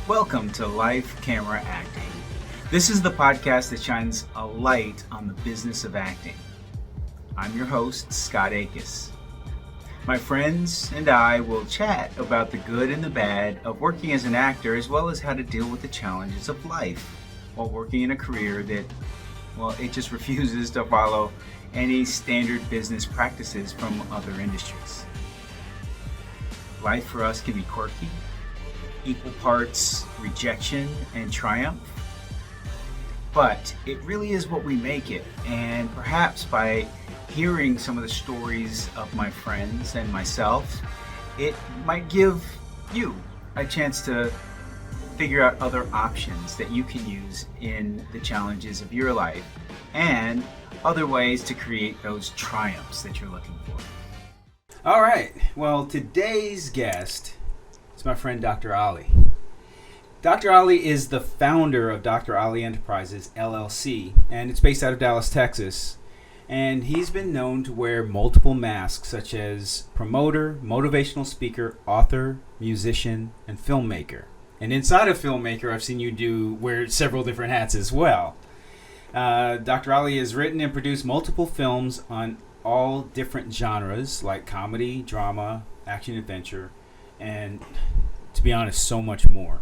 Welcome to Life Camera Acting. This is the podcast that shines a light on the business of acting. I'm your host, Scott Akis. My friends and I will chat about the good and the bad of working as an actor, as well as how to deal with the challenges of life while working in a career that, it just refuses to follow any standard business practices from other industries. Life for us can be quirky, equal parts rejection and triumph, but it really is what we make it. And perhaps by hearing some of the stories of my friends and myself, it might give you a chance to figure out other options that you can use in the challenges of your life and other ways to create those triumphs that you're looking for. All right, well, today's guest is my friend Dr. Ollie. Dr. Ollie is the founder of Dr. Ollie Enterprises, LLC, and it's based out of Dallas, Texas. And he's been known to wear multiple masks, such as promoter, motivational speaker, author, musician, and filmmaker. And inside of filmmaker, I've seen you wear several different hats as well. Dr. Ollie has written and produced multiple films on all different genres, like comedy, drama, action, adventure, and, to be honest, so much more.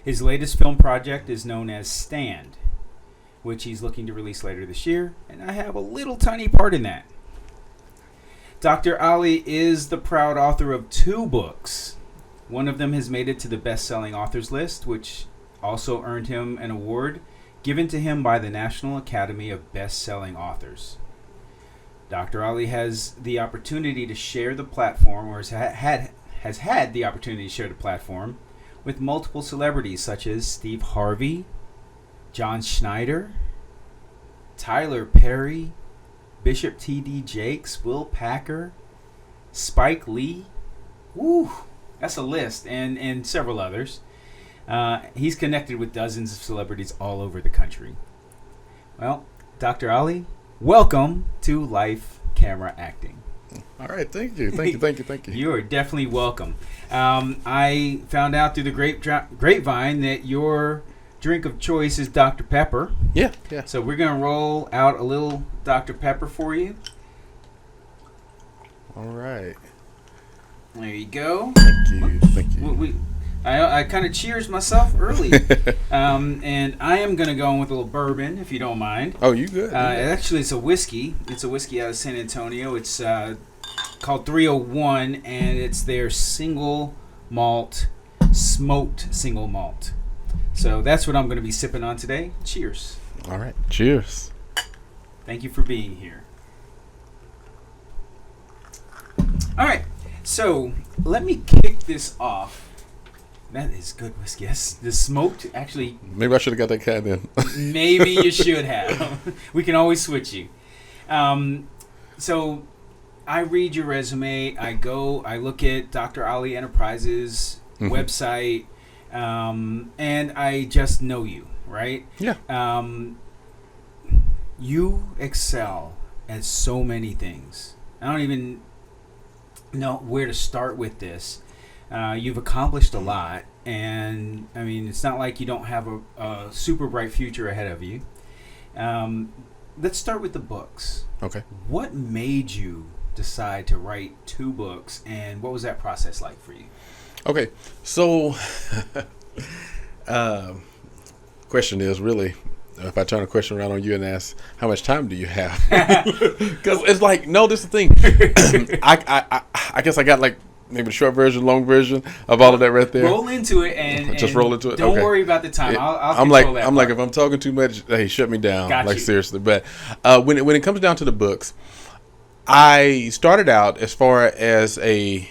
His latest film project is known as Stand, which he's looking to release later this year, and I have a little tiny part in that. Dr. Ollie is the proud author of 2 books. One of them has made it to the best-selling authors list, which also earned him an award given to him by the National Academy of Best-Selling Authors. Dr. Ollie has the opportunity to share the platform, or has had the opportunity to share the platform with multiple celebrities such as Steve Harvey, John Schneider, Tyler Perry, Bishop T.D. Jakes, Will Packer, Spike Lee. Woo, that's a list, and several others. He's connected with dozens of celebrities all over the country. Well, Dr. Ollie, welcome to Life Camera Acting. All right, thank you. You are definitely welcome. I found out through the grapevine that your drink of choice is Dr. Pepper. Yeah. So we're going to roll out a little Dr. Pepper for you. All right. There you go. Thank you. I kind of cheers myself early. And I am going to go in with a little bourbon, if you don't mind. Oh, you good. Actually, it's a whiskey. It's a whiskey out of San Antonio. It's called 301, and it's their single malt, smoked single malt. So that's what I'm going to be sipping on today. Cheers. All right. Cheers. Thank you for being here. All right. So let me kick this off. That is good whiskey. Yes, the smoked, actually. Maybe I should have got that can then. Maybe you should have. We can always switch you. So I read your resume. I look at Dr. Ollie Enterprises website, and I just know you, right? Yeah. You excel at so many things. I don't even know where to start with this. You've accomplished a lot, and I mean, it's not like you don't have a super bright future ahead of you. Let's start with the books. Okay. What made you decide to write 2 books, and what was that process like for you? Okay, so question is really, if I turn a question around on you and ask, how much time do you have? Because it's like, no, this is the thing. I guess I got like maybe the short version, long version of all of that right there. Roll into it and just roll into it. Don't okay. worry about the time. I'll I'm control that. I'm like, if I'm talking too much, hey, shut me down. Got like you. Seriously. But when it comes down to the books, I started out as far as a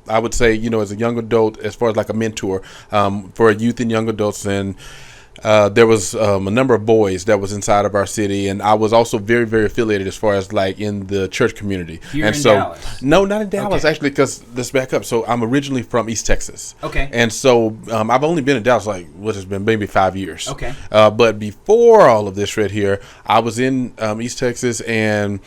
I would say, as a young adult, as far as like a mentor for youth and young adults, and there was a number of boys that was inside of our city, and I was also very, very affiliated as far as like in the church community. Here and in so, Dallas? No, not in Dallas, Okay. actually, because let's back up. So I'm originally from East Texas. Okay. And so I've only been in Dallas like what has been maybe 5 years. Okay. But before all of this right here, I was in East Texas, and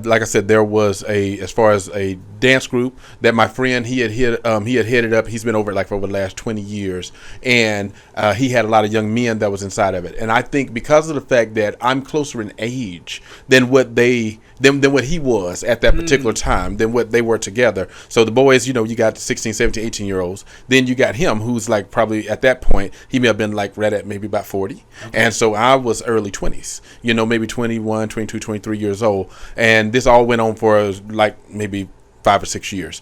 like I said, there was as far as a dance group that my friend he had headed up. He's been over it like for over the last 20 years, and he had a lot of young men that was inside of it. And I think because of the fact that I'm closer in age than what he was at that particular time, than what they were together. So the boys, you got 16, 17, 18-year-olds. Then you got him, who's like probably at that point he may have been like right at maybe about 40. Okay. And so I was early 20s, maybe 21, 22, 23 years old. And this all went on for like maybe 5 or 6 years.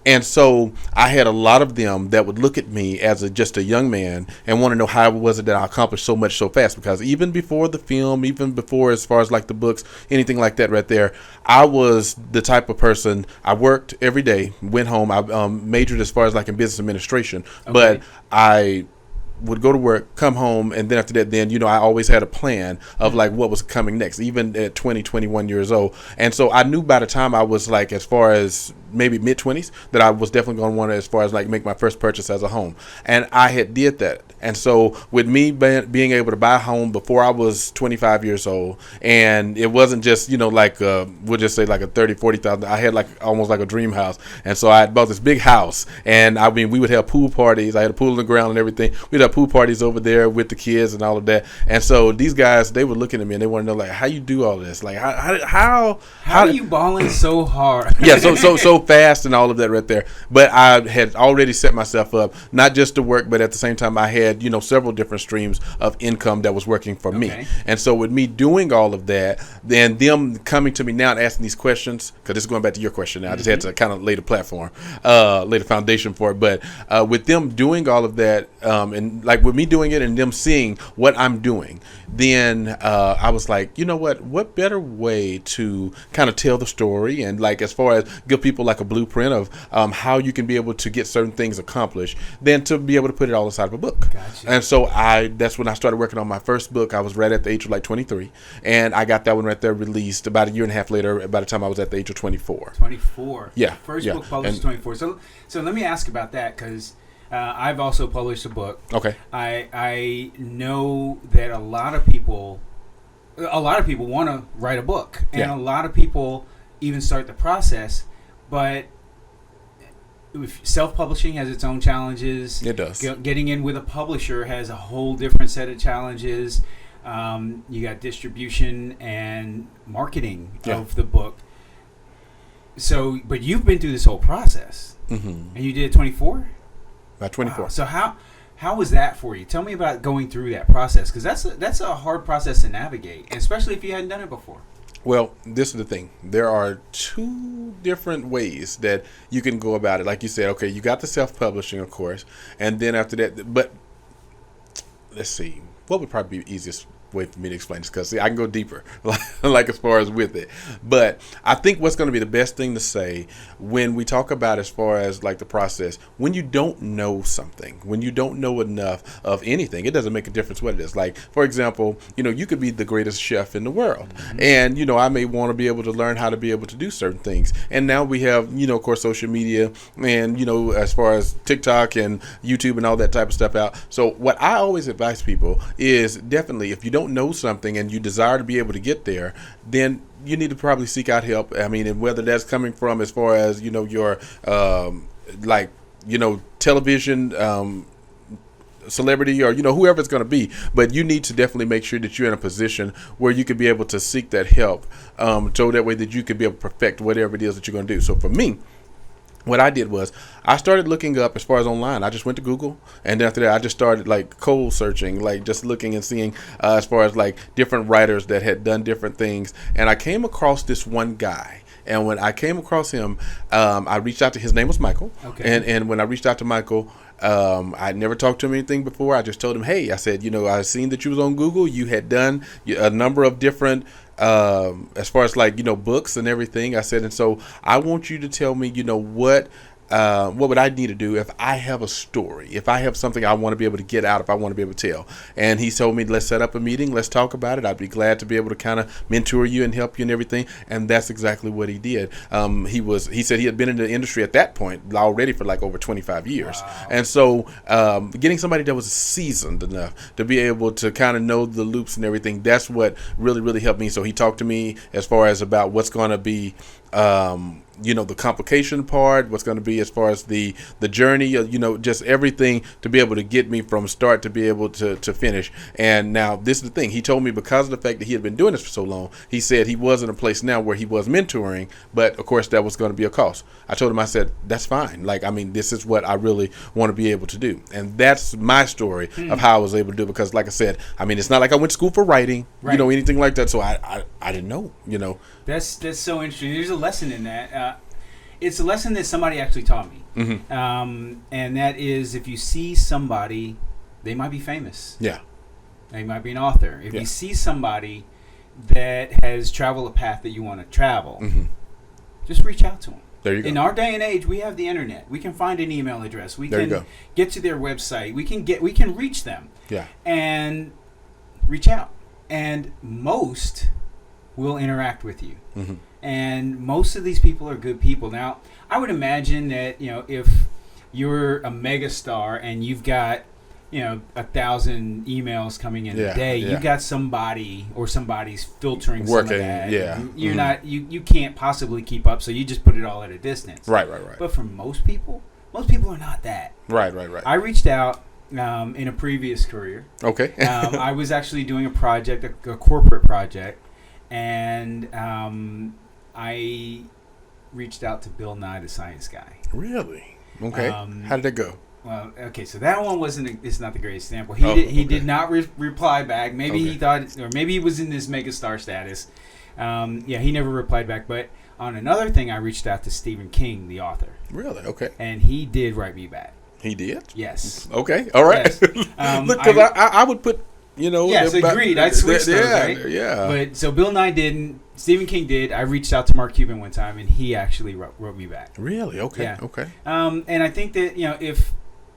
And so I had a lot of them that would look at me as just a young man and want to know how was it that I accomplished so much so fast. Because even before the film, even before as far as like the books, anything like that right there, I was the type of person, I worked every day, went home. I majored as far as like in business administration. Okay. But I would go to work, come home, and then after that, I always had a plan of like what was coming next, even at 20, 21 years old. And so I knew by the time I was like as far as maybe mid-20s that I was definitely going to want to as far as like make my first purchase as a home. And I had did that. And so with me being able to buy a home before I was 25 years old, and it wasn't just, like we'll just say like a 30, 40,000. I had like almost like a dream house. And so I had bought this big house, and I mean, we would have pool parties. I had a pool in the ground and everything. We'd have pool parties over there with the kids and all of that. And so these guys, they were looking at me and they want to know like, how you do all this? Like how are you balling so hard? Yeah. So fast and all of that right there. But I had already set myself up, not just to work, but at the same time I had, several different streams of income that was working for me. And so with me doing all of that, then them coming to me now and asking these questions, because this is going back to your question now, I just had to kind of lay the platform, lay the foundation for it. But with them doing all of that, and like with me doing it and them seeing what I'm doing, then I was like, you know what better way to kind of tell the story and like as far as give people like a blueprint of how you can be able to get certain things accomplished than to be able to put it all inside of a book. Gotcha. And so that's when I started working on my first book. I was right at the age of like 23, and I got that one right there released about a year and a half later, by the time I was at the age of 24. 24. Yeah. First book published 24. So let me ask about that, because I've also published a book. Okay. I know that a lot of people want to write a book, and a lot of people even start the process, but self-publishing has its own challenges. It does. Getting in with a publisher has a whole different set of challenges. You got distribution and marketing of the book. So, but you've been through this whole process, and you did 24. About 24. Wow. So how was that for you? Tell me about going through that process, because that's a hard process to navigate, especially if you hadn't done it before. Well, this is the thing. There are two different ways that you can go about it. Like you said, okay, you got the self-publishing, of course, and then after that, but let's see, what would probably be the easiest way for me to explain this, because I can go deeper like as far as with it. But I think what's going to be the best thing to say when we talk about as far as like the process, when you don't know something, when you don't know enough of anything, it doesn't make a difference what it is. Like, for example, you could be the greatest chef in the world, and I may want to be able to learn how to be able to do certain things. And now we have of course social media, and as far as TikTok and YouTube and all that type of stuff out. So what I always advise people is definitely, if you don't know something and you desire to be able to get there, then you need to probably seek out help. I mean, and whether that's coming from as far as your television celebrity, or whoever it's going to be, but you need to definitely make sure that you're in a position where you could be able to seek that help, so that way that you could be able to perfect whatever it is that you're going to do. So for me, what I did was I started looking up as far as online. I just went to Google, and then after that I just started like cold searching, like just looking and seeing as far as like different writers that had done different things. And I came across this one guy, and when I came across him, I reached out to, his name was Michael. Okay. And when I reached out to Michael, I'd never talked to him anything before. I just told him, hey, I said, I seen that you was on Google. You had done a number of different as far as like books and everything. I said, and so I want you to tell me what what would I need to do if I have a story, if I have something I want to be able to get out, if I want to be able to tell? And he told me, let's set up a meeting, let's talk about it. I'd be glad to be able to kind of mentor you and help you and everything. And that's exactly what he did. He said he had been in the industry at that point already for like over 25 years. Wow. And so getting somebody that was seasoned enough to be able to kind of know the loops and everything, that's what really, really helped me. So he talked to me as far as about what's going to be the complication part, what's going to be as far as the journey, just everything to be able to get me from start to be able to finish. And now this is the thing. He told me because of the fact that he had been doing this for so long, he said he was in a place now where he was mentoring, but of course that was going to be a cost. I told him, I said, that's fine. Like, I mean, this is what I really want to be able to do. And that's my story of how I was able to do it. Because like I said, I mean, it's not like I went to school for writing, right. Anything like that. So I didn't know, That's so interesting. There's a lesson in that. It's a lesson that somebody actually taught me. Mm-hmm. And that is, if you see somebody, they might be famous. Yeah. They might be an author. If you see somebody that has traveled a path that you want to travel, mm-hmm. just reach out to them. There you go. In our day and age, we have the internet. We can find an email address. We can get to their website. We can reach them. Yeah. And reach out. And most will interact with you. Mm-hmm. And most of these people are good people. Now, I would imagine that, if you're a mega star and you've got, 1,000 emails coming in a day, you've got somebody or somebody's filtering working, some of that. Yeah. You're mm-hmm. not, you can't possibly keep up, so you just put it all at a distance. Right. But for most people are not that. Right. I reached out in a previous career. Okay. I was actually doing a project, a corporate project, and I reached out to Bill Nye, the Science Guy. Really? Okay. How did that go? Well, okay, so that one it's not the greatest example. He did not reply back. Maybe he thought, or maybe he was in this megastar status. He never replied back. But on another thing, I reached out to Stephen King, the author. Really? Okay. And he did write me back. He did? Yes. Okay. All right. Yes. Look, because I would put, Yes, agreed. I'd switch those, right? Yeah. But so Bill Nye didn't. Stephen King did. I reached out to Mark Cuban one time, and he actually wrote me back. Really? Okay. Yeah. Okay. And I think that, if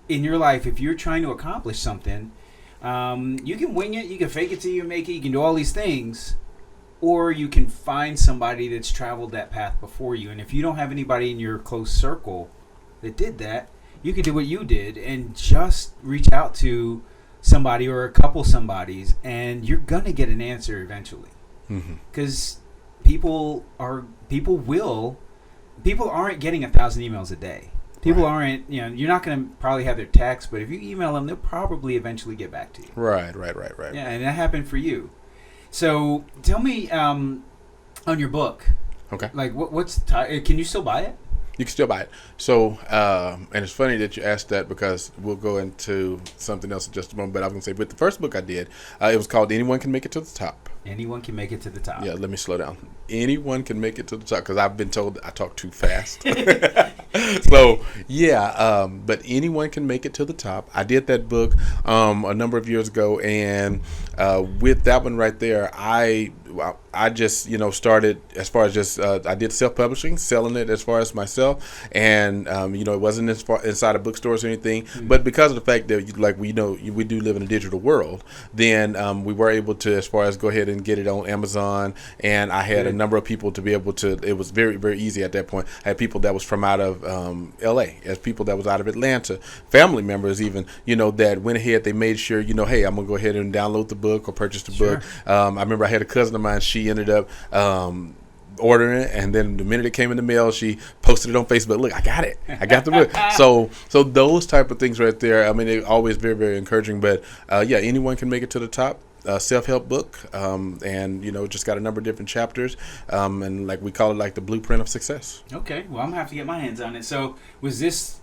in your life, if you're trying to accomplish something, you can wing it, you can fake it till you make it, you can do all these things, or you can find somebody that's traveled that path before you. And if you don't have anybody in your close circle that did that, you can do what you did and just reach out to somebody or a couple somebodies, and you're gonna get an answer eventually. Because people aren't getting 1,000 emails a day. People aren't, you're not going to probably have their text, but if you email them, they'll probably eventually get back to you. Right. Yeah, and that happened for you. So tell me, on your book, okay, like what's the can you still buy it? You can still buy it. So, and it's funny that you asked that because we'll go into something else in just a moment. But I was going to say, with the first book I did, it was called Anyone Can Make It to the Top. Anyone can make it to the top. Yeah, let me slow down. Anyone can make it to the top because I've been told that I talk too fast. So, yeah, but anyone can make it to the top. I did that book a number of years ago, and with that one right there, I just, started as far as just, I did self-publishing, selling it as far as myself, and, it wasn't as far inside of bookstores or anything, but because of the fact that, like, we do live in a digital world, then we were able to, as far as go ahead and get it on Amazon, and I had a number of people to be able to, it was very, very easy at that point. I had people that was from out of LA, as people that was out of Atlanta, family members even, that went ahead, they made sure, hey, I'm going to go ahead and download the book or purchase the book. I remember I had a cousin of mine, she ended up ordering it, and then the minute it came in the mail, she posted it on Facebook. Look, I got it. I got the book. So those type of things right there, I mean, they're always very, very encouraging. But anyone can make it to the top. Self-help book, and just got a number of different chapters, and like we call it, like the blueprint of success. Okay, well, I'm gonna have to get my hands on it. So was this?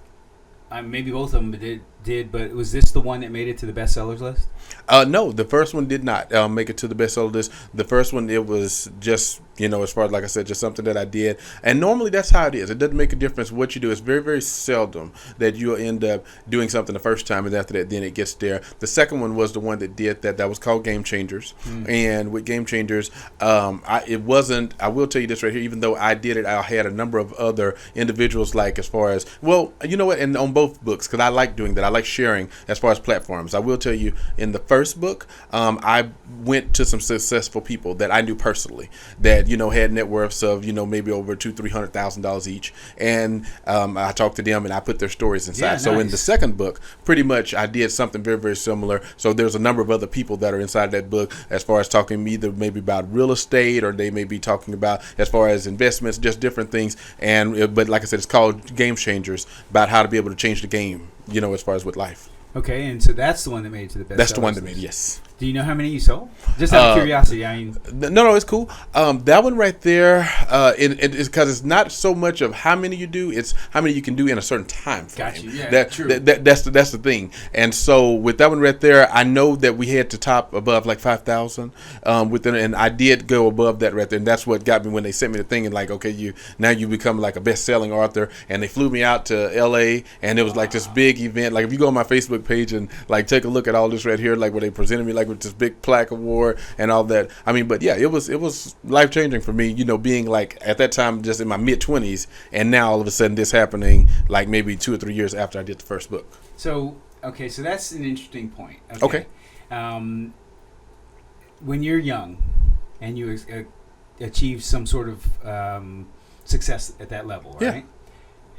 Maybe both of them did, but was this the one that made it to the bestsellers list? No, the first one did not make it to the bestseller list. The first one, it was just As far as, like I said, just something that I did. And normally that's how it is. It doesn't make a difference what you do. It's very, very seldom that you'll end up doing something the first time, and after that, then it gets there. The second one was the one that did that. That was called Game Changers. And with Game Changers, it wasn't, I will tell you this right here, even though I did it, I had a number of other individuals, like, as far as, well, you know what, and on both books, because I like doing that. I like sharing as far as platforms. I will tell you, in the first book, I went to some successful people that I knew personally that had net worths of maybe over $200,000-$300,000 each, and I talked to them and I put their stories inside. Yeah, so nice. in the second book, pretty much I did something very, very similar. So there's a number of other people that are inside that book, as far as talking either maybe about real estate, or they may be talking about as far as investments, just different things. But like I said, it's called Game Changers, about how to be able to change the game, as far as with life. Okay, and so that's the one that made it to the best. That's the one that made it, yes. Do you know how many you sold? Just out of curiosity. I mean, no, it's cool. That one right there, it's because it's not so much of how many you do; it's how many you can do in a certain time frame. Got you. Yeah, true. That's the thing. And so with that one right there, I know that we had to top above like 5,000 within, and I did go above that right there, and that's what got me when they sent me the thing and like, okay, you become like a best-selling author, and they flew me out to L.A. and it was like this big event. Like if you go on my Facebook page and like take a look at all this right here, like where they presented me like with this big plaque award and all that. I mean, but yeah, it was life changing for me, being like at that time just in my mid-20s, and now all of a sudden this happening like maybe 2 or 3 years after I did the first book. So that's an interesting point. Okay. When you're young and you achieve some sort of success at that level, right?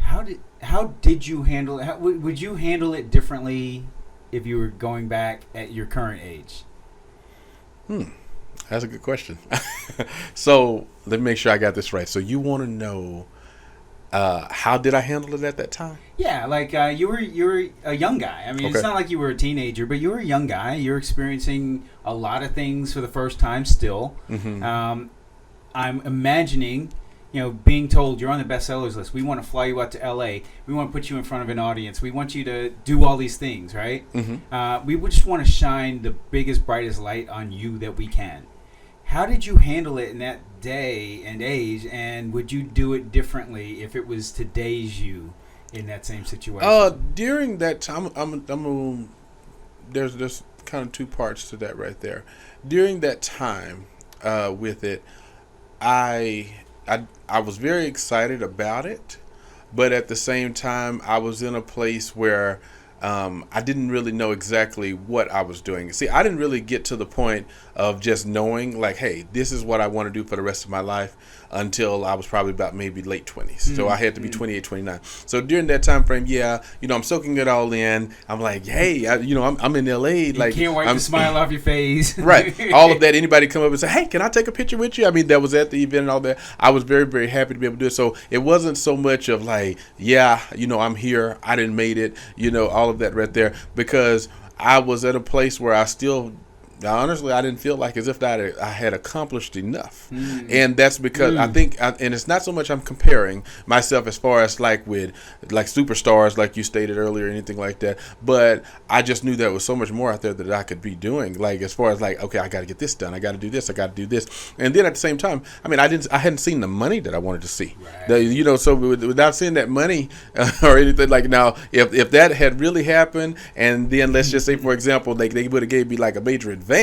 Yeah. How did you handle it? Would you handle it differently if you were going back at your current age? That's a good question. So let me make sure I got this right. So you want to know how did I handle it at that time? Yeah, like you were a young guy. I mean, Okay. It's not like you were a teenager, but you were a young guy. You're experiencing a lot of things for the first time still. Mm-hmm. I'm imagining, being told you're on the bestsellers list. We want to fly you out to L.A. We want to put you in front of an audience. We want you to do all these things, right? Mm-hmm. We would just want to shine the biggest, brightest light on you that we can. How did you handle it in that day and age, and would you do it differently if it was today's you in that same situation? During that time, there's kind of two parts to that right there. During that time, with it, I was very excited about it, but at the same time, I was in a place where I didn't really know exactly what I was doing. See, I didn't really get to the point of just knowing, like, hey, this is what I want to do for the rest of my life until I was probably about maybe late 20s. So I had to be 28, 29. So during that time frame, I'm soaking it all in. I'm like, hey, I'm in LA. You like, can't wipe the smile off your face. Right. All of that. Anybody come up and say, hey, can I take a picture with you? I mean, that was at the event and all that. I was very, very happy to be able to do it. So it wasn't so much of like, I'm here. I didn't made it, all of that right there, because I was at a place where honestly, I didn't feel like as if I had accomplished enough. And that's because I think, and it's not so much I'm comparing myself as far as like with like superstars, like you stated earlier, or anything like that. But I just knew there was so much more out there that I could be doing. Like as far as like, okay, I got to get this done. I got to do this. I got to do this. And then at the same time, I mean, I hadn't seen the money that I wanted to see. Right. So without seeing that money or anything, like now, if that had really happened, and then let's just say, for example, like they would have gave me like a major advance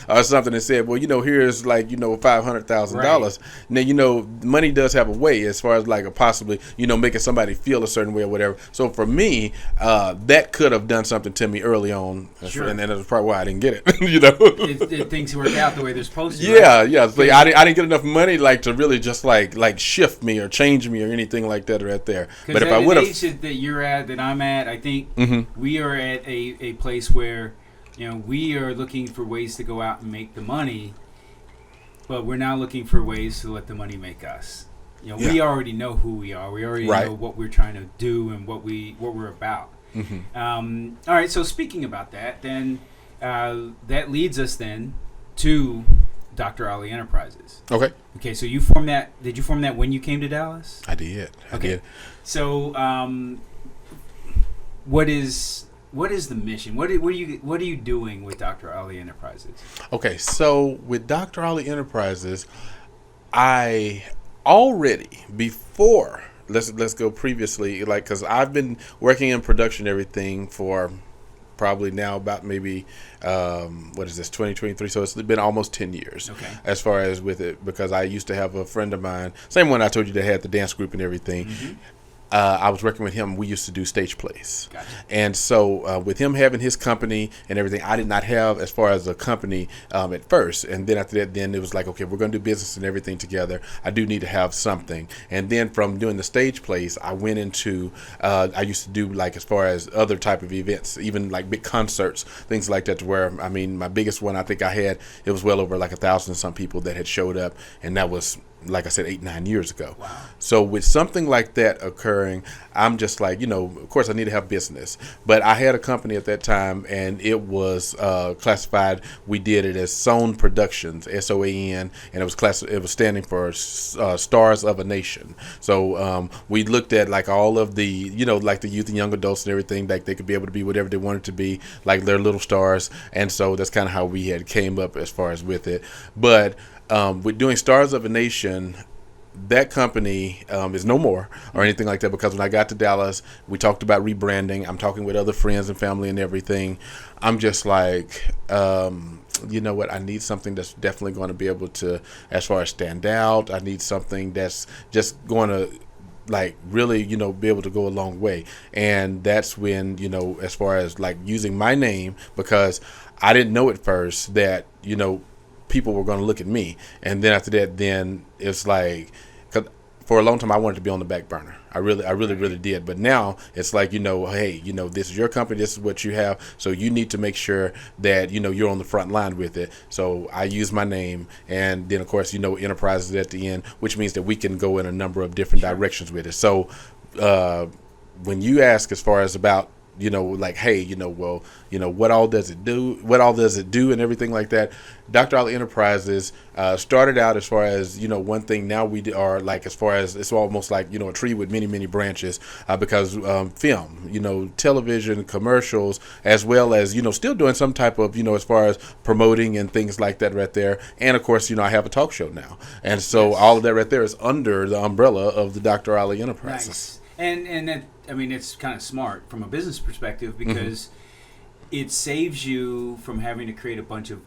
or something and said, well, here's like, $500,000. Now, money does have a way as far as like possibly, making somebody feel a certain way or whatever. So for me, that could have done something to me early on. Sure. And that's probably why I didn't get it, If things work out the way they're supposed to. Yeah, right? yeah. So I didn't get enough money like to really just like shift me or change me or anything like that right there. But if I would have, the age that you're at, that I'm at, I think we are at a place where we are looking for ways to go out and make the money, but we're now looking for ways to let the money make us. We already know who we are. We already know what we're trying to do and what we're about. All right. So speaking about that, then that leads us then to Dr. Ollie Enterprises. Okay. Okay. So you formed that. Did you form that when you came to Dallas? I did. Okay. So what is the mission? What are you doing with Dr. Ollie Enterprises? Okay, so with Dr. Ollie Enterprises, I already before let's go previously, like, because I've been working in production and everything for probably now about maybe what is this, 2023, so it's been almost 10 years. Okay. As far as with it, because I used to have a friend of mine, same one I told you that had the dance group and everything. I was working with him. We used to do stage plays. Gotcha. And so with him having his company and everything, I did not have as far as a company at first. And then after that, then it was like, okay, we're going to do business and everything together. I do need to have something. And then from doing the stage plays, I went into, I used to do like as far as other type of events, even like big concerts, things like that, to where, I mean, my biggest one I think I had, it was well over like 1,000 and some people that had showed up. And that was, like I said, 8-9 years ago. Wow. So with something like that occurring, I'm just like, of course I need to have business. But I had a company at that time, and it was classified. We did it as Sown Productions, SOAN, and it was standing for Stars of a Nation. So we looked at like all of the, like the youth and young adults and everything, like they could be able to be whatever they wanted to be, like their little stars. And so that's kind of how we had came up as far as with it. But with doing Stars of a Nation, that company is no more or anything like that, because when I got to Dallas, we talked about rebranding. I'm talking with other friends and family and everything. I'm just like, you know what? I need something that's definitely going to be able to, as far as stand out. I need something that's just going to like really, be able to go a long way. And that's when, as far as like using my name, because I didn't know at first that, people were going to look at me. And then after that, then it's like, 'cause for a long time I wanted to be on the back burner. I really did. But now it's like, hey, this is your company, this is what you have, so you need to make sure that you're on the front line with it. So I use my name, and then of course enterprises at the end, which means that we can go in a number of different directions with it. So when you ask as far as about like, hey, what all does it do and everything like that, Dr. Ollie Enterprises started out as far as, one thing. Now we are like, as far as, it's almost like, a tree with many, many branches, because film, television, commercials, as well as, still doing some type of, as far as promoting and things like that right there. And of course, I have a talk show now. And so all of that right there is under the umbrella of the Dr. Ollie Enterprises. Nice. And that, I mean, it's kind of smart from a business perspective, because it saves you from having to create a bunch of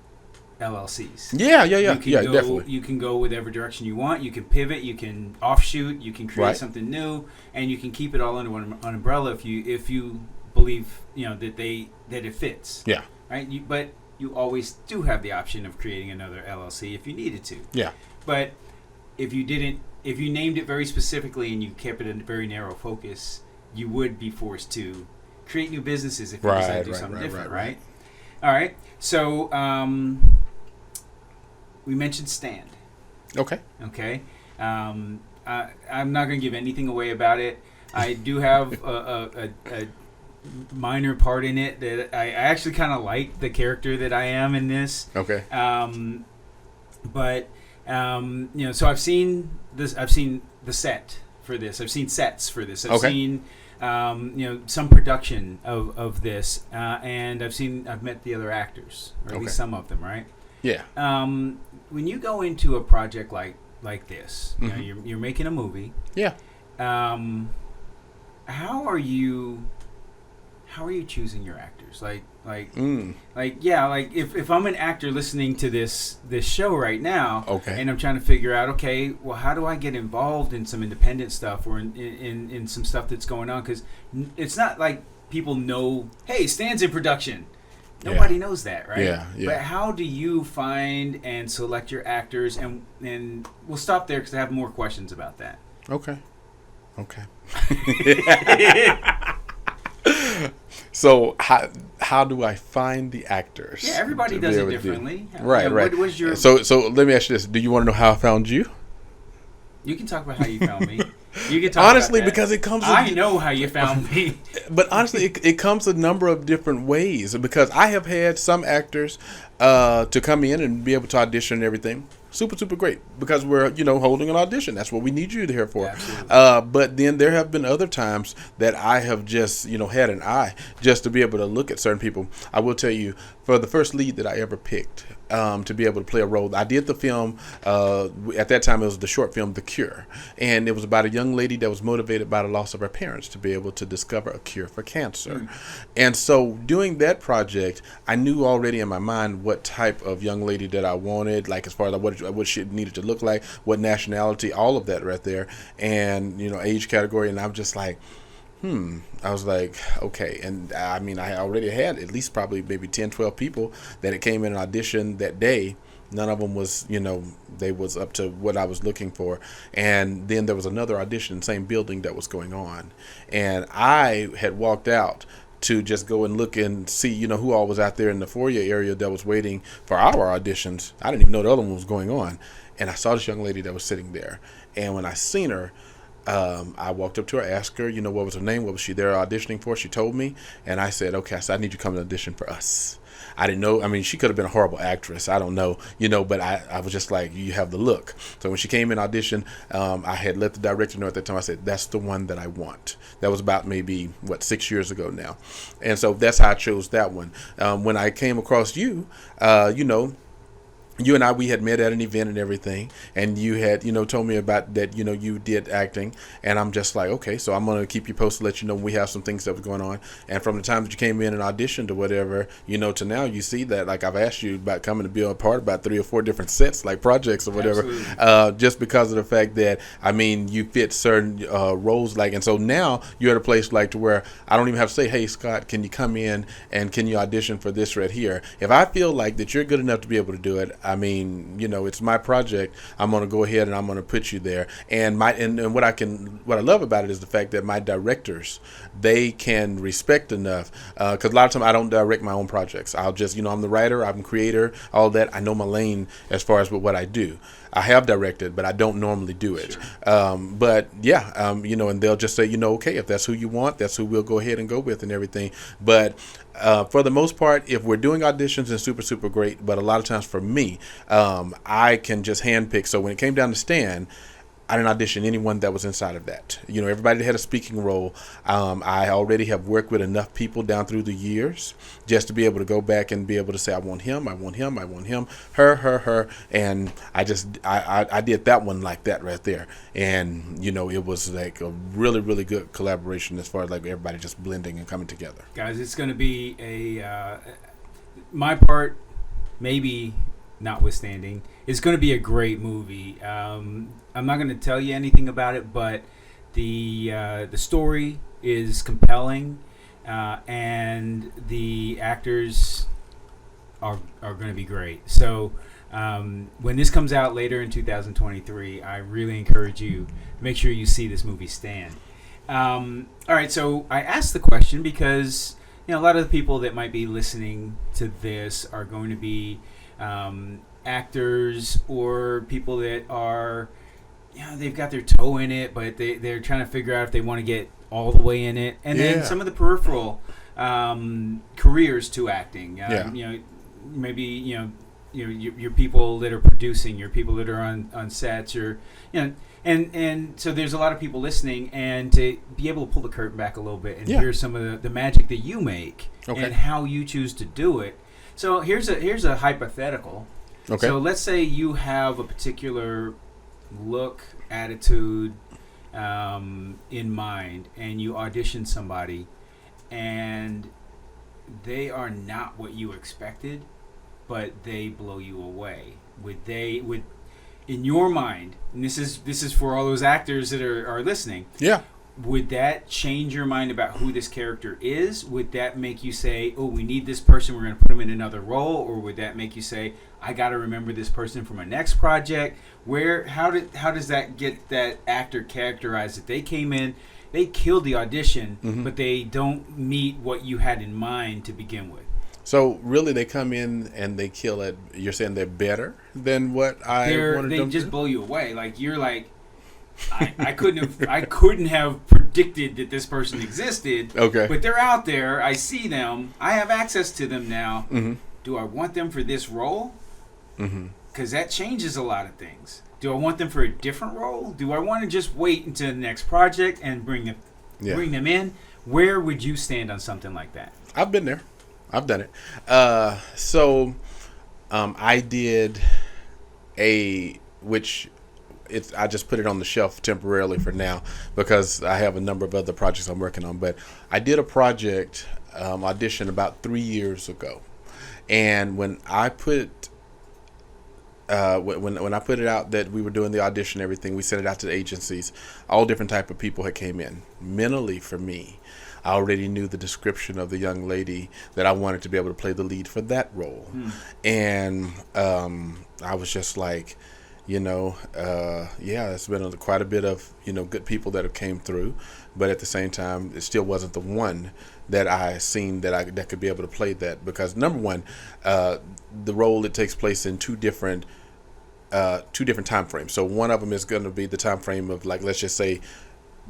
LLCs. Yeah, definitely. You can go whatever direction you want. You can pivot. You can offshoot. You can create something new, and you can keep it all under one umbrella if you believe that it fits. Yeah. Right. But you always do have the option of creating another LLC if you needed to. Yeah. But if you didn't. If you named it very specifically and you kept it in a very narrow focus, you would be forced to create new businesses if you decide to do something different, right? All right. So we mentioned Stand. Okay. I'm not going to give anything away about it. I do have a minor part in it that I actually kind of like the character that I am in this. Okay. But so I've seen this. I've seen the set for this. I've seen sets for this. I've seen some production of this, and I've met the other actors, or at least some of them, right? Yeah. When you go into a project like this, you're making a movie. Yeah. How are you choosing your actors? If I'm an actor listening to this show right now, and I'm trying to figure out, well, how do I get involved in some independent stuff or in some stuff that's going on? Because it's not like people know, hey, Stan's in production. Nobody knows that, right? Yeah. But how do you find and select your actors? And we'll stop there because I have more questions about that. Okay. So how do I find the actors? Yeah, everybody does it differently. Right. What was your? So let me ask you this: do you want to know how I found you? You can talk about how you found me. You can talk honestly, about that. because it comes. I know how you found me. But honestly, it comes a number of different ways, because I have had some actors to come in and be able to audition and everything. Super great, because we're holding an audition. That's what we need you here for. Yeah, but then there have been other times that I have just had an eye just to be able to look at certain people. I will tell you, for the first lead that I ever picked, to be able to play a role. I did the film, at that time it was the short film The Cure, and it was about a young lady that was motivated by the loss of her parents to be able to discover a cure for cancer. And so doing that project, I knew already in my mind what type of young lady that I wanted, like as far as what she needed to look like, what nationality, all of that right there, and age category. And I'm just like, I was like, okay. And I mean, I already had at least probably maybe 10, 12 people that came in and auditioned that day. None of them was, they was up to what I was looking for. And then there was another audition, same building, that was going on. And I had walked out to just go and look and see, who all was out there in the foyer area that was waiting for our auditions. I didn't even know the other one was going on. And I saw this young lady that was sitting there. And when I seen her, I walked up to her, asked her, what was her name? What was she there auditioning for? She told me. And I said, okay, I need you to come and audition for us. I didn't know. I mean, she could have been a horrible actress. I don't know, but I was just like, you have the look. So when she came in audition, I had let the director know at that time. I said, that's the one that I want. That was about maybe, 6 years ago now. And so that's how I chose that one. When I came across you, you and I, we had met at an event and everything, and you had, told me about that, you did acting, and I'm just like, okay, so I'm going to keep you posted, let you know when we have some things that was going on. And from the time that you came in and auditioned or whatever, to now, you see that, like, I've asked you about coming to be a part about 3 or 4 different sets, like projects or whatever, just because of the fact that, I mean, you fit certain roles, like, and so now you're at a place like to where I don't even have to say, hey, Scott, can you come in and can you audition for this right here? If I feel like that you're good enough to be able to do it, I mean, it's my project. I'm going to go ahead and I'm going to put you there. And what I love about it is the fact that my directors, they can respect enough. Because a lot of times I don't direct my own projects. I'll just, I'm the writer, I'm the creator, all that. I know my lane as far as what I do. I have directed, but I don't normally do it. Sure. But yeah, and they'll just say, okay, if that's who you want, that's who we'll go ahead and go with and everything. But for the most part, if we're doing auditions, it's super, super great. But a lot of times for me, I can just handpick. So when it came down to Stan, I didn't audition anyone that was inside of that. Everybody that had a speaking role. I already have worked with enough people down through the years just to be able to go back and be able to say, I want him, I want him, I want him, her. And I did that one like that right there. And, it was like a really, really good collaboration as far as like everybody just blending and coming together. Guys, it's going to be my part, maybe notwithstanding, it's going to be a great movie. I'm not going to tell you anything about it, but the story is compelling, and the actors are going to be great. So when this comes out later in 2023, I really encourage you to make sure you see this movie, Stan. All right, so I asked the question because a lot of the people that might be listening to this are going to be actors or people that are, they've got their toe in it, but they're trying to figure out if they want to get all the way in it. And then some of the peripheral careers to acting. Maybe your people that are producing, your people that are on sets, or and so there's a lot of people listening, and to be able to pull the curtain back a little bit and hear some of the magic that you make and how you choose to do it. So here's a hypothetical. Okay. So let's say you have a particular look, attitude in mind, and you audition somebody, and they are not what you expected, but they blow you away. Would in your mind, and this is for all those actors that are listening. Yeah. Would that change your mind about who this character is? Would that make you say, oh, we need this person, we're going to put him in another role? Or would that make you say, I got to remember this person from my next project? How does that get that actor characterized that they came in, they killed the audition, but they don't meet what you had in mind to begin with? So really, they come in and they kill it. You're saying they're better than what I wanted them to? They just blow you away. Like, you're like, I couldn't have predicted that this person existed. Okay. But they're out there. I see them. I have access to them now. Mm-hmm. Do I want them for this role? Because that changes a lot of things. Do I want them for a different role? Do I want to just wait until the next project and bring them in? Where would you stand on something like that? I've been there. I've done it. So I did which I just put it on the shelf temporarily for now because I have a number of other projects I'm working on. But I did a project audition about 3 years ago, and when I put when I put it out that we were doing the audition and everything, we sent it out to the agencies. All different type of people had came in. Mentally, for me, I already knew the description of the young lady that I wanted to be able to play the lead for that role. And I was just like, it's been quite a bit of, good people that have came through. But at the same time, it still wasn't the one that I seen that could be able to play that. Because number one, the role, it takes place in two different time frames. So one of them is going to be the time frame of, like, let's just say,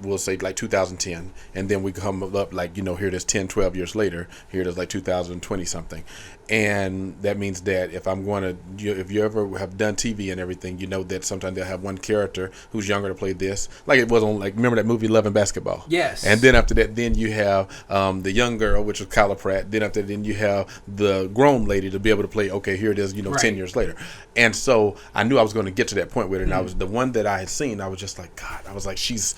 we'll say like 2010, and then we come up like, here it is 10, 12 years later, here it is like 2020 something. And that means that if I'm going to, if you ever have done TV and everything, you know that sometimes they'll have one character who's younger to play this, like it was on, like, remember that movie Love and Basketball? Yes. And then after that, then you have the young girl, which was Kyla Pratt. Then after that, then you have the grown lady to be able to play, okay, here it is, Right. 10 years later. And so I knew I was going to get to that point with her, and I was the one that I had seen, I was just like, God, I was like, she's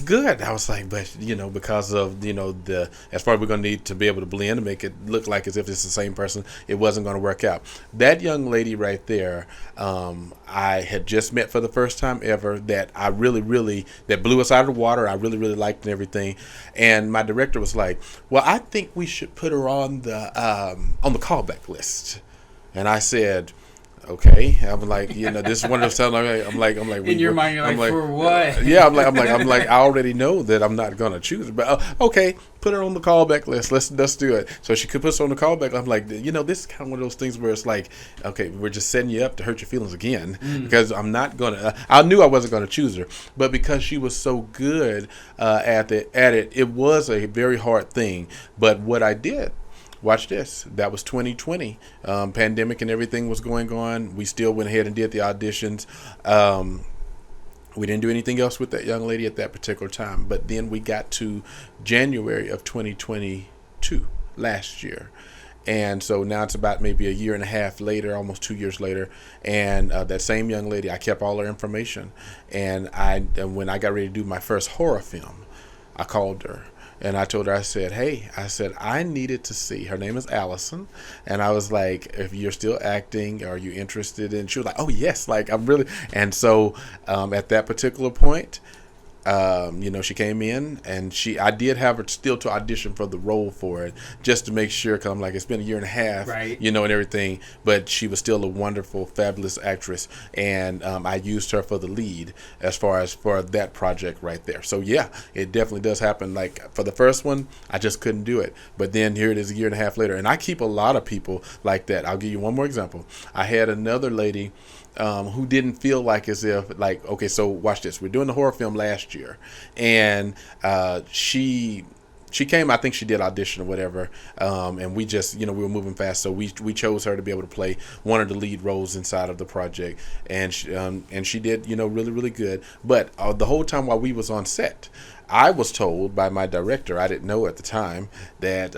good. I was like, but because of the, as far as we're going to need to be able to blend and make it look like as if it's the same person, it wasn't going to work out. That young lady right there, I had just met for the first time ever, that I really that blew us out of the water. I really liked and everything. And my director was like, well, I think we should put her on the callback list. And I said, okay. I'm like, this is one of those times I'm like, in your mind, you're like, for what? Yeah, I'm like, I already know that I'm not gonna choose it, but okay, put her on the callback list. Let's do it. So she could put us on the callback. I'm like, this is kind of one of those things where it's like, okay, we're just setting you up to hurt your feelings again, because I'm not gonna. I knew I wasn't gonna choose her, but because she was so good at it, it was a very hard thing. But what I did. Watch this. That was 2020. Pandemic and everything was going on. We still went ahead and did the auditions. We didn't do anything else with that young lady at that particular time. But then we got to January of 2022, last year. And so now it's about maybe a year and a half later, almost 2 years later. And that same young lady, I kept all her information. And when I got ready to do my first horror film, I called her. And I told her, I said, I needed to see. Her name is Allison. And I was like, if you're still acting, are you interested in? She was like, oh, yes. Like, I'm really. And so at that particular point, she came in, and I did have her still to audition for the role for it, just to make sure, because I'm like, it's been a year and a half, right. And everything, but she was still a wonderful, fabulous actress, and I used her for the lead as far as for that project right there. So yeah, it definitely does happen. Like for the first one, I just couldn't do it, but then here it is a year and a half later, and I keep a lot of people like that. I'll give you one more example. I had another lady who didn't feel like as if, like, okay, so watch this. We're doing the horror film last year, and she came. I think she did audition or whatever, and we just, we were moving fast, so we chose her to be able to play one of the lead roles inside of the project, and she did, really good. But the whole time while we was on set, I was told by my director, I didn't know at the time, that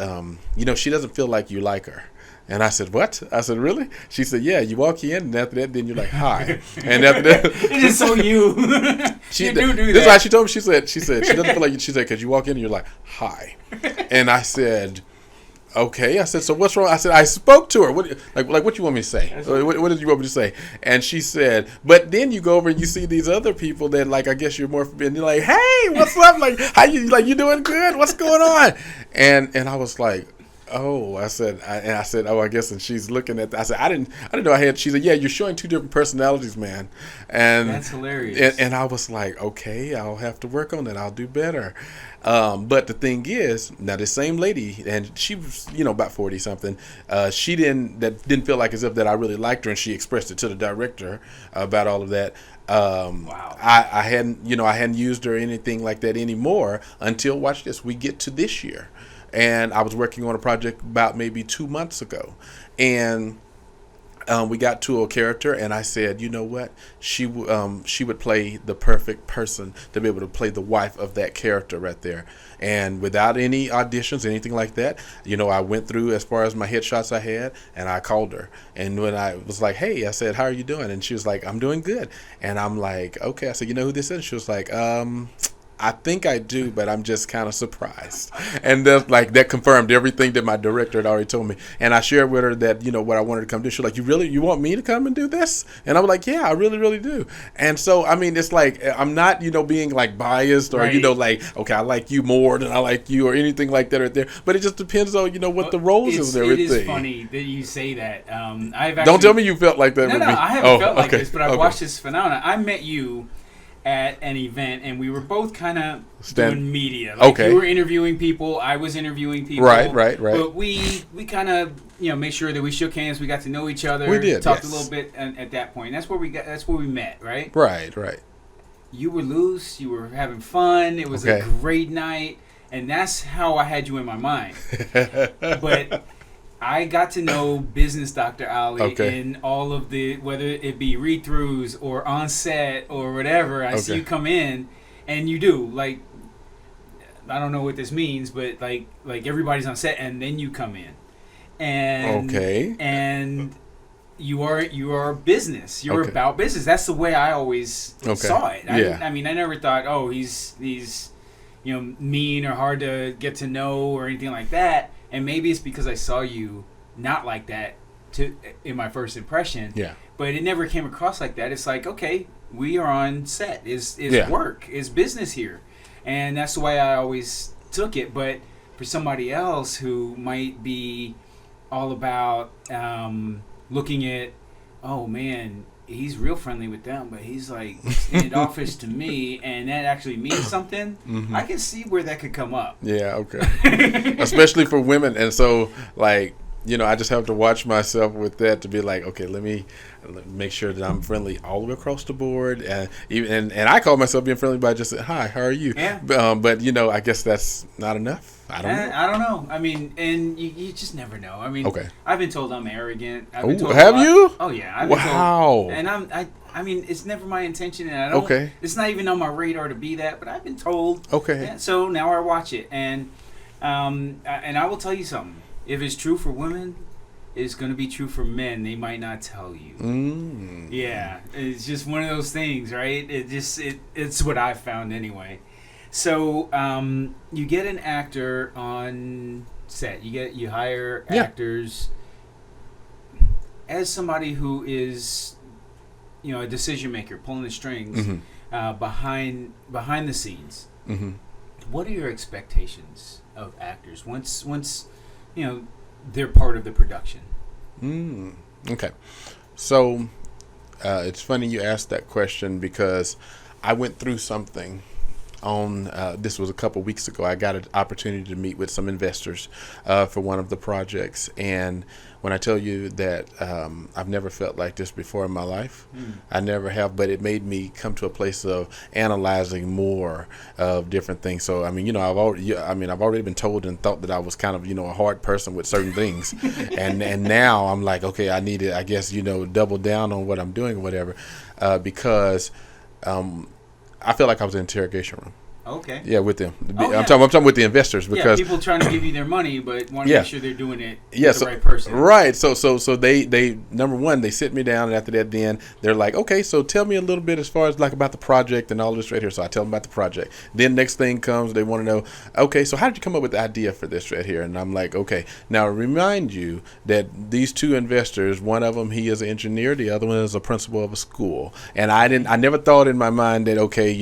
she doesn't feel like you like her. And I said, what? I said, really? She said, yeah, you walk in, and after that, then you're like, hi. And after that... It is so you. You do that. This is why she told me, she said, she doesn't feel like you, she said, because you walk in and you're like, hi. And I said, okay. I said, so what's wrong? I said, I spoke to her. What you want me to say? What did you want me to say? And she said, but then you go over and you see these other people that, like, I guess you're more forbidden. You're like, hey, what's up? Like, how you, like, you doing good? What's going on? And I was like, oh, I said, oh, I guess, and she's looking at, I said, I didn't know I had, she said, yeah, you're showing two different personalities, man. And that's hilarious. And I was like, okay, I'll have to work on it. I'll do better. But the thing is, now the same lady, and she was, about 40 something, she didn't feel like as if that I really liked her, and she expressed it to the director about all of that. Wow. I hadn't used her or anything like that anymore until, watch this, we get to this year. And I was working on a project about maybe 2 months ago. And we got to a character, and I said, you know what, she would play the perfect person to be able to play the wife of that character right there. And without any auditions, anything like that, I went through as far as my headshots I had, and I called her. And when I was like, hey, I said, how are you doing? And she was like, I'm doing good. And I'm like, okay. I said, you know who this is? She was like, I think I do, but I'm just kind of surprised. And that confirmed everything that my director had already told me. And I shared with her that, what I wanted to come do. She was like, you want me to come and do this? And I was like, yeah, I really, really do. And so, I mean, it's like, I'm not, being like biased or, Right. like, okay, I like you more than I like you or anything like that right there. But it just depends on, what the roles is and everything. It is funny that you say that. I've actually, Don't tell me you felt like that no, with no, me. I haven't felt like okay, this, but I've okay. watched this phenomenon. I met you at an event, and we were both kind of doing media. Like, Okay. you were interviewing people, I was interviewing people. Right. But we kind of made sure that we shook hands. We got to know each other. We did, talked yes. a little bit at that point. That's where we met, right? Right. You were loose. You were having fun. It was Okay. a great night, and that's how I had you in my mind. But I got to know business Dr. Ollie Okay. in all of the, whether it be read-throughs or on set or whatever. I see Okay. you come in, and you do, like, I don't know what this means, but like everybody's on set, and then you come in, and Okay. and you are business. You're Okay. about business. That's the way I always Okay. saw it. Yeah. I mean, I never thought, oh, he's mean or hard to get to know or anything like that. And maybe it's because I saw you not like that in my first impression. Yeah. But it never came across like that. It's like, okay, we are on set. Is Yeah. work. Is business here. And that's the way I always took it. But for somebody else who might be all about looking at, oh, man, he's real friendly with them, but he's like standoffish to me, and that actually means something. Mm-hmm. I can see where that could come up. Yeah, okay. Especially for women. And so, like, I just have to watch myself with that to be like, okay, let me make sure that I'm friendly all the way across the board. And I call myself being friendly by just saying, hi, how are you? Yeah. But I guess that's not enough. I don't know. I don't know. I mean, and you just never know. I mean, Okay. I've been told I'm arrogant. I've Ooh, been told have a lot- you? Oh yeah. I've been Wow. told, and I mean, it's never my intention, and I don't. Okay. It's not even on my radar to be that, but I've been told. Okay. Yeah, so now I watch it, and I will tell you something. If it's true for women, it's going to be true for men. They might not tell you. Mm. Yeah, it's just one of those things, right? It's what I've found anyway. So you get an actor on set. You hire Yeah. actors. As somebody who is, a decision maker, pulling the strings Mm-hmm. behind the scenes. Mm-hmm. What are your expectations of actors once they're part of the production? Okay. So it's funny you asked that question because I went through something on this was a couple weeks ago. I got an opportunity to meet with some investors for one of the projects, and when I tell you that I've never felt like this before in my life, I never have, but it made me come to a place of analyzing more of different things. So I mean, I've already been told and thought that I was kind of a hard person with certain things, and now I'm like, okay, I need to, I guess, double down on what I'm doing or whatever, because I feel like I was in an interrogation room. Okay. Yeah, with them. Oh, yeah. I'm talking with the investors because people trying to give you their money, but want to Yeah. make sure they're doing it Yeah, with so- the right person. right. So they number one, they sit me down, and after that, then they're like, okay, so tell me a little bit as far as like about the project and all this right here. So I tell them about the project. Then next thing comes, they want to know, okay, so how did you come up with the idea for this right here? And I'm like, okay, now remind you that these two investors, one of them, he is an engineer, the other one is a principal of a school, and I never thought in my mind that okay,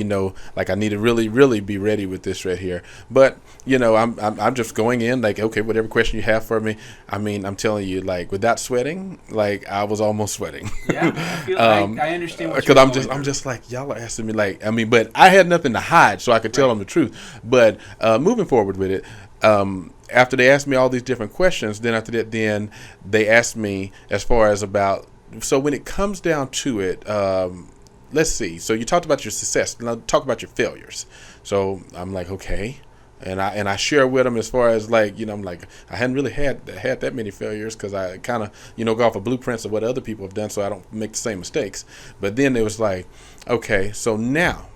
like I need to really be ready with this right here. But I'm just going in like, okay, whatever question you have for me. I mean, I'm telling you, like without sweating, like I was almost sweating. Yeah, I feel I understand what Because you're I'm just like, y'all are asking me, like, I mean, but I had nothing to hide, so I could tell them the truth. But moving forward with it, after they asked me all these different questions, then after that, then they asked me as far as about. So when it comes down to it, let's see. So you talked about your success. Now talk about your failures. So I'm like, okay. And I share with them as far as like, I'm like, I hadn't really had that many failures because I kind of, go off of blueprints of what other people have done so I don't make the same mistakes. But then it was like, okay, so now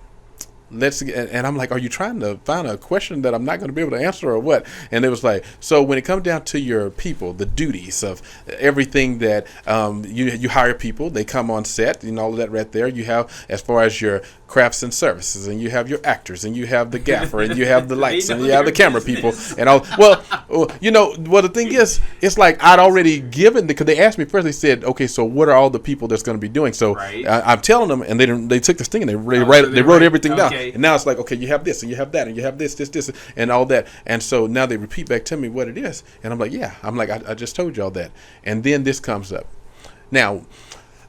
and I'm like, are you trying to find a question that I'm not going to be able to answer or what? And it was like, so when it comes down to your people, the duties of everything that you hire people, they come on set and all of that right there. You have as far as your crafts and services, and you have your actors, and you have the gaffer, and you have the lights, and you have the camera people, and all. Well, the thing is, it's like I'd already given because they asked me first. They said, okay, so what are all the people that's going to be doing? So right. I'm telling them, and they took this thing and they wrote everything down. And now it's like, okay, you have this, and you have that, and you have this, and all that. And so now they repeat back to me what it is, and I'm like, yeah, I just told you all that. And then this comes up. Now,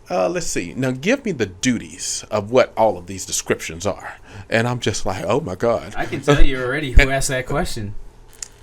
let's see. Now, give me the duties of what all of these descriptions are. And I'm just like, oh, my God. I can tell you already who asked that question.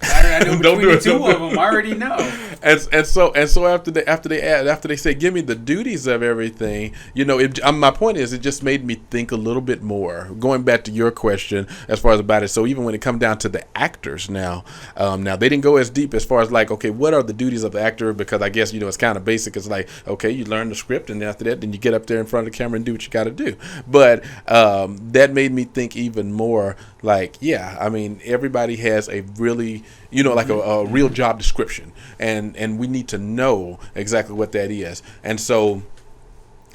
I know between the two of them, I already know. And so after they said, give me the duties of everything, my point is, it just made me think a little bit more. Going back to your question as far as about it, so even when it comes down to the actors now they didn't go as deep as far as like, okay, what are the duties of the actor? Because I guess it's kind of basic. It's like, okay, you learn the script, and after that, then you get up there in front of the camera and do what you got to do. But that made me think even more. Like, yeah, I mean, everybody has a really, like a real job description, and we need to know exactly what that is. And so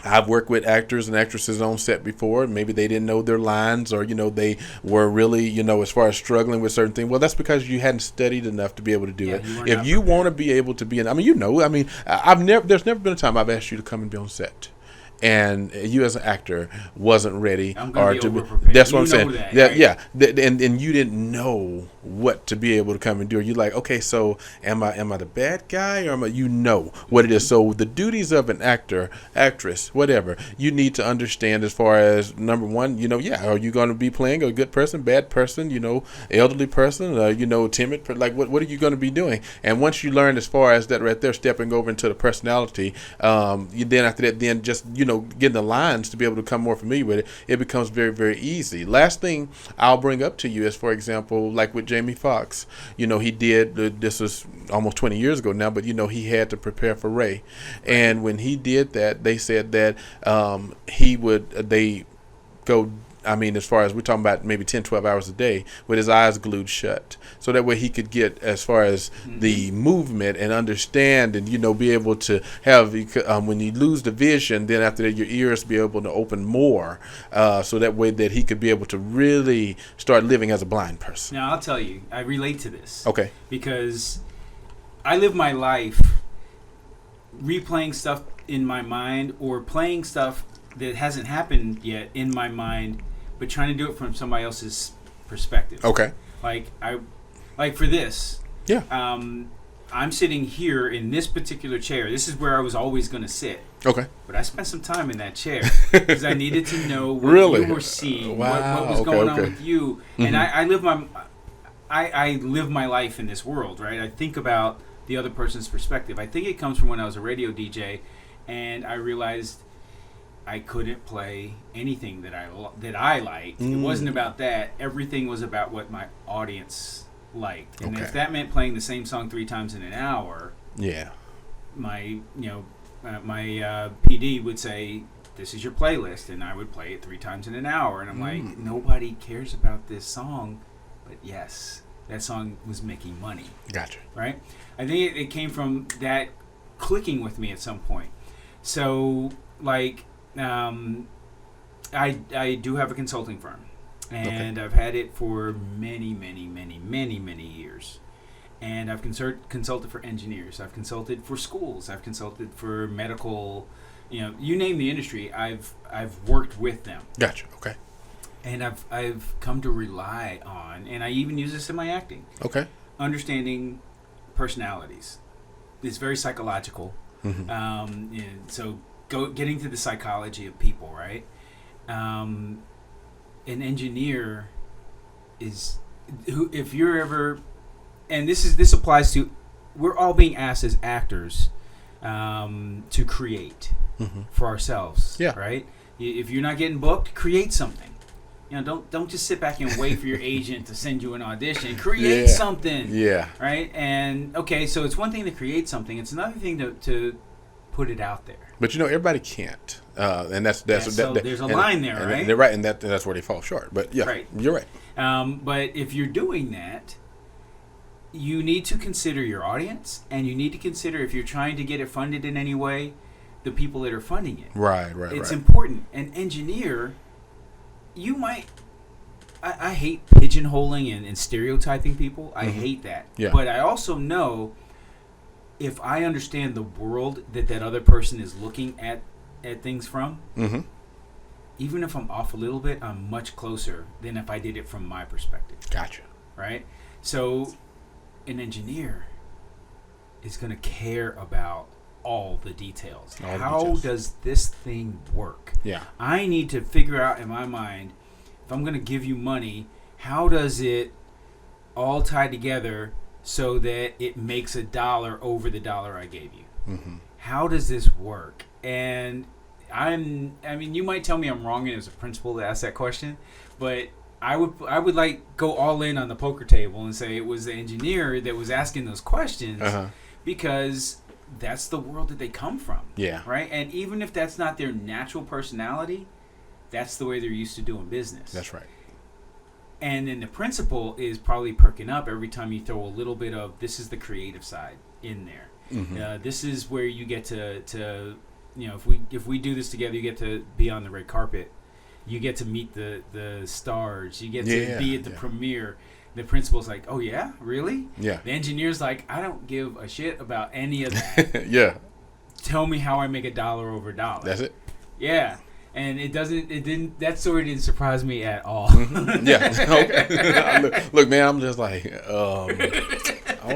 I've worked with actors and actresses on set before. Maybe they didn't know their lines, or they were really as far as struggling with certain things. Well, that's because you hadn't studied enough to be able to do it. If you want to be able to be in, there's never been a time I've asked you to come and be on set, and you as an actor wasn't ready, that's what I'm saying. Right? And you didn't know what to be able to come and do. You're like, okay, so am I the bad guy, or what it is? So the duties of an actor, actress, whatever, you need to understand as far as number one, are you going to be playing a good person, bad person, elderly person, timid, like what are you going to be doing? And once you learn as far as that right there, stepping over into the personality, then after that, then just getting the lines to be able to become more familiar with it, it becomes very, very easy. Last thing I'll bring up to you is, for example, like with Jamie Foxx, he did, this was almost 20 years ago now, but he had to prepare for Ray. And when he did that, they said that they go, as far as we're talking about maybe 10, 12 hours a day with his eyes glued shut. So that way he could get as far as the movement and understand and, be able to have, when you lose the vision, then after that your ears be able to open more. So that way that he could be able to really start living as a blind person. Now, I'll tell you, I relate to this. Okay. Because I live my life replaying stuff in my mind or playing stuff that hasn't happened yet in my mind, but trying to do it from somebody else's perspective. Okay. Like for this. Yeah. I'm sitting here in this particular chair. This is where I was always going to sit. Okay. But I spent some time in that chair because I needed to know what you were seeing, wow. what was going on with you. Mm-hmm. And I live my life in this world, right? I think about the other person's perspective. I think it comes from when I was a radio DJ, and I realized I couldn't play anything that I liked. It wasn't about that. Everything was about what my audience liked. And if that meant playing the same song 3 times in an hour, my PD would say, "This is your playlist," and I would play it 3 times in an hour. And I'm like, nobody cares about this song, but yes, that song was making money. Gotcha. Right? I think it came from that clicking with me at some point. So, like, I do have a consulting firm, and I've had it for many, many, many, many, many years. And I've consulted for engineers. I've consulted for schools. I've consulted for medical. You name the industry. I've worked with them. Gotcha. Okay. And I've come to rely on, and I even use this in my acting. Okay. Understanding personalities. It's very psychological. Mm-hmm. So getting to the psychology of people, right? An engineer is who, if you're ever, and this applies to, we're all being asked as actors to create for ourselves, right? If you're not getting booked, create something, don't just sit back and wait for your agent to send you an audition. Create something. Yeah. Right. And okay, so it's one thing to create something. It's another thing to put it out there. But everybody can't, and that's so there's a line there, right? And they're right, and that's where they fall short. But yeah, right. You're right. But if you're doing that, you need to consider your audience, and you need to consider, if you're trying to get it funded in any way, the people that are funding it. Right. It's important. An engineer, you might. I hate pigeonholing and stereotyping people. I hate that. Yeah. But I also know, if I understand the world that other person is looking at things from, even if I'm off a little bit, I'm much closer than if I did it from my perspective. Gotcha. Right? So an engineer is going to care about all the details. How does this thing work? Yeah. I need to figure out in my mind, if I'm going to give you money, how does it all tie together so that it makes $1 over the $1 I gave you? How does this work? And you might tell me I'm wrong, and as a principal to ask that question, but I would like go all in on the poker table and say it was the engineer that was asking those questions, because that's the world that they come from. Yeah. Right? And even if that's not their natural personality, that's the way they're used to doing business. That's right. And then the principal is probably perking up every time you throw a little bit of, this is the creative side in there. This is where you get to if we do this together, you get to be on the red carpet. You get to meet the stars. You get to be at the premiere. The principal's like, oh yeah, really? Yeah. The engineer's like, I don't give a shit about any of that. Yeah. Tell me how I make $1 over $1. That's it. Yeah. And that story didn't surprise me at all. Yeah. Okay. Look, man, I'm just like, all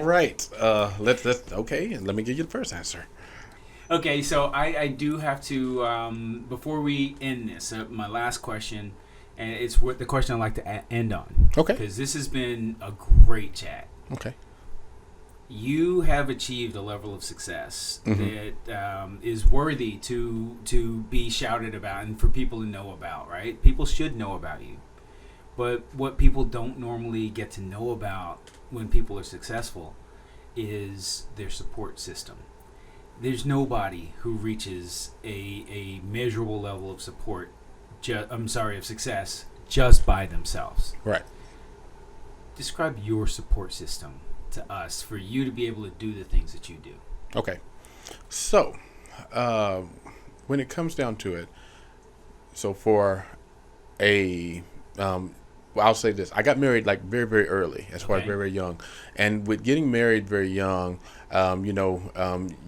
right. Let's okay. Let me give you the first answer. Okay, so I do have to, before we end this, my last question, and it's the question I'd like to end on. Okay. Because this has been a great chat. Okay. You have achieved a level of success that is worthy to be shouted about and for people to know about, right? People should know about you. But what people don't normally get to know about when people are successful is their support system. There's nobody who reaches a measurable level of support, of success, just by themselves. Right. Describe your support system to us for you to be able to do the things that you do. Okay. So, when it comes down to it, so for I'll say this. I got married like very, very early, as far as very, very young. And with getting married very young,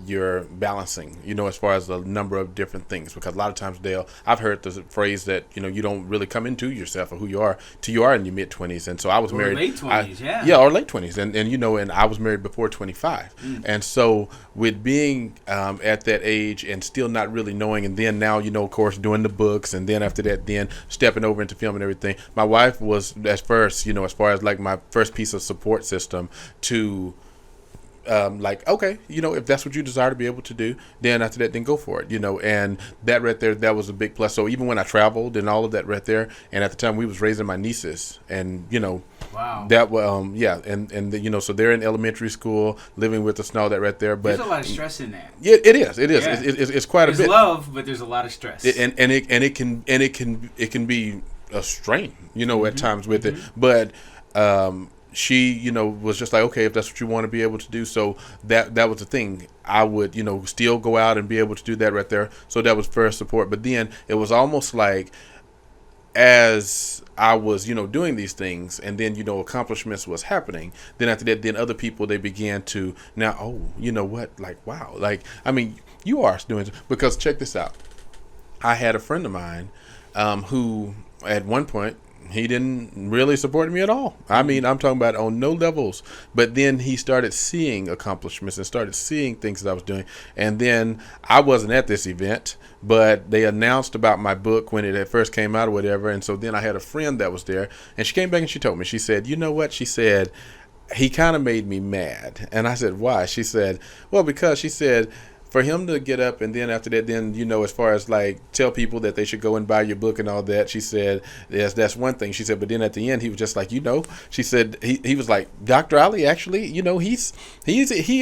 you're balancing, as far as the number of different things. Because a lot of times, I've heard the phrase that, you don't really come into yourself or who you are till you are in your mid-20s. And so I was married. Late 20s, yeah. Yeah, or late 20s. And I was married before 25. And so with being at that age and still not really knowing, and then now, of course, doing the books, and then after that, then stepping over into film and everything, my wife was at first, as far as like my first piece of support system to okay, if that's what you desire to be able to do, then after that, then go for it, and that right there, that was a big plus. So even when I traveled and all of that right there, and at the time we was raising my nieces, and wow, that and so they're in elementary school, living with us and all that right there. But there's a lot of stress in that. Yeah, it is. Yeah. It's quite there's a bit. There's love, but there's a lot of stress. It can be a strain, at times with it, but she, was just like, okay, if that's what you want to be able to do. So that was the thing. I would, still go out and be able to do that right there. So that was first support. But then it was almost like, as I was, doing these things, and then, accomplishments was happening. Then after that, then other people, they began to now, oh, you know what? Like, wow. Like, I mean, you are doing, because check this out. I had a friend of mine who at one point, he didn't really support me at all. I mean, I'm talking about on no levels. But then he started seeing accomplishments and started seeing things that I was doing. And then I wasn't at this event, but they announced about my book when it first came out or whatever. And so then I had a friend that was there, and she came back and she told me, she said, you know what? She said, he kind of made me mad. And I said, why? She said, well, because she said, for him to get up and then after that, then, you know, as far as like tell people that they should go and buy your book and all that, she said, yes, that's one thing. She said, but then at the end, he was just like, you know, she said, he was like, Dr. Ollie, actually, you know, he is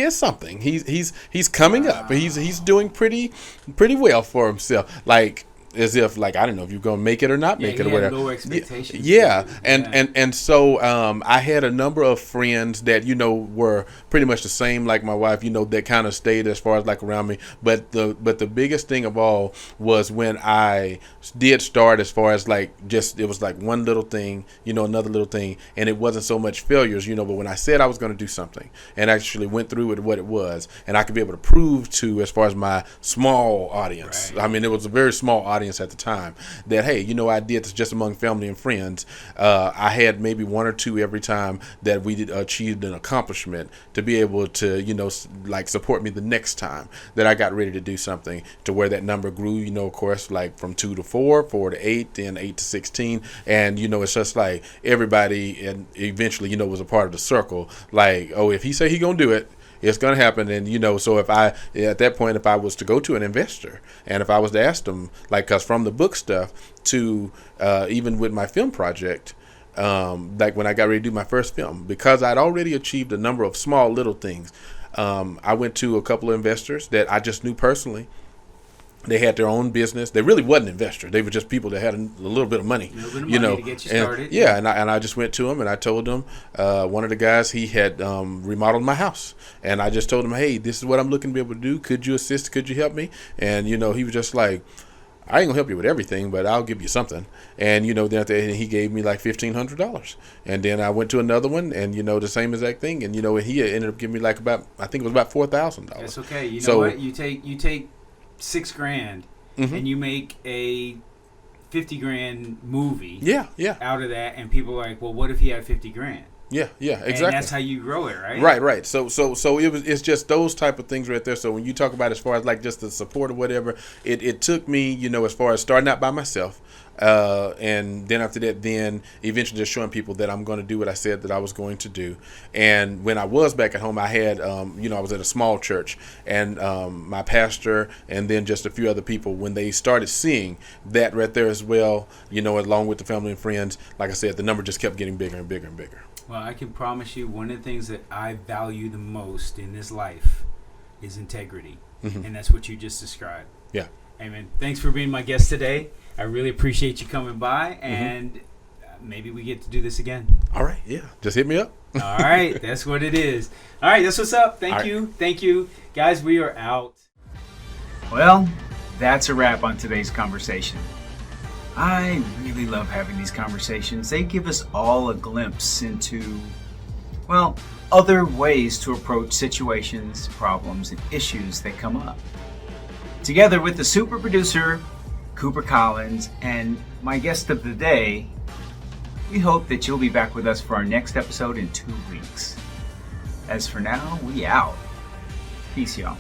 something. He's coming up. He's doing pretty well for himself. Like, as if like I don't know if you're gonna make it or not make it or whatever. Low expectations. Yeah, and so I had a number of friends that, you know, were pretty much the same like my wife, you know, that kind of stayed as far as like around me. But the biggest thing of all was when I did start as far as like just it was like one little thing, you know, another little thing, and it wasn't so much failures, you know. But when I said I was going to do something and actually went through with what it was, and I could be able to prove to as far as my small audience. Right. I mean, it was a very small audience at the time that, hey, you know, I did this just among family and friends. I had maybe one or two every time that we did achieved an accomplishment to be able to, you know, like support me the next time that I got ready to do something, to where that number grew, you know, of course, like from 2 to 4, 4 to 8, then 8 to 16. And, you know, it's just like everybody and eventually, you know, was a part of the circle. Like, oh, if he say he gonna do it, it's going to happen. And, you know, so if I, at that point, if I was to go to an investor and if I was to ask them, like, because from the book stuff to even with my film project, like when I got ready to do my first film, because I'd already achieved a number of small little things, I went to a couple of investors that I just knew personally. They had their own business. They really wasn't investors. They were just people that had a little bit of money, you know. To get you started. And I just went to them and I told them, one of the guys, he had remodeled my house, and I just told him, hey, this is what I'm looking to be able to do. Could you assist? Could you help me? And, you know, he was just like, I ain't gonna help you with everything, but I'll give you something. And, you know, then he gave me like $1,500. And then I went to another one, and, you know, the same exact thing. And, you know, he ended up giving me like I think it was about $4,000. That's okay. You know what? You take $6,000 and you make a $50,000 movie out of that, and people are like, well, what if he had $50,000? Yeah, exactly. And that's how you grow it, right? Right. So it's just those type of things right there. So when you talk about as far as like just the support or whatever, it took me, you know, as far as starting out by myself, and then after that, then eventually just showing people that I'm going to do what I said that I was going to do. And when I was back at home, I had, you know, I was at a small church, and my pastor and then just a few other people, when they started seeing that right there as well, you know, along with the family and friends, like I said, the number just kept getting bigger and bigger and bigger. Well, I can promise you one of the things that I value the most in this life is integrity. And that's what you just described. Yeah. Amen. Thanks for being my guest today. I really appreciate you coming by, and maybe we get to do this again. All right. Yeah. Just hit me up. All right. That's what it is. All right. That's what's up. Thank you. Thank you. Guys, we are out. Well, that's a wrap on today's conversation. I really love having these conversations. They give us all a glimpse into, well, other ways to approach situations, problems, and issues that come up. Together with the super producer, Cooper Collins, and my guest of the day, we hope that you'll be back with us for our next episode in 2 weeks. As for now, we out. Peace, y'all.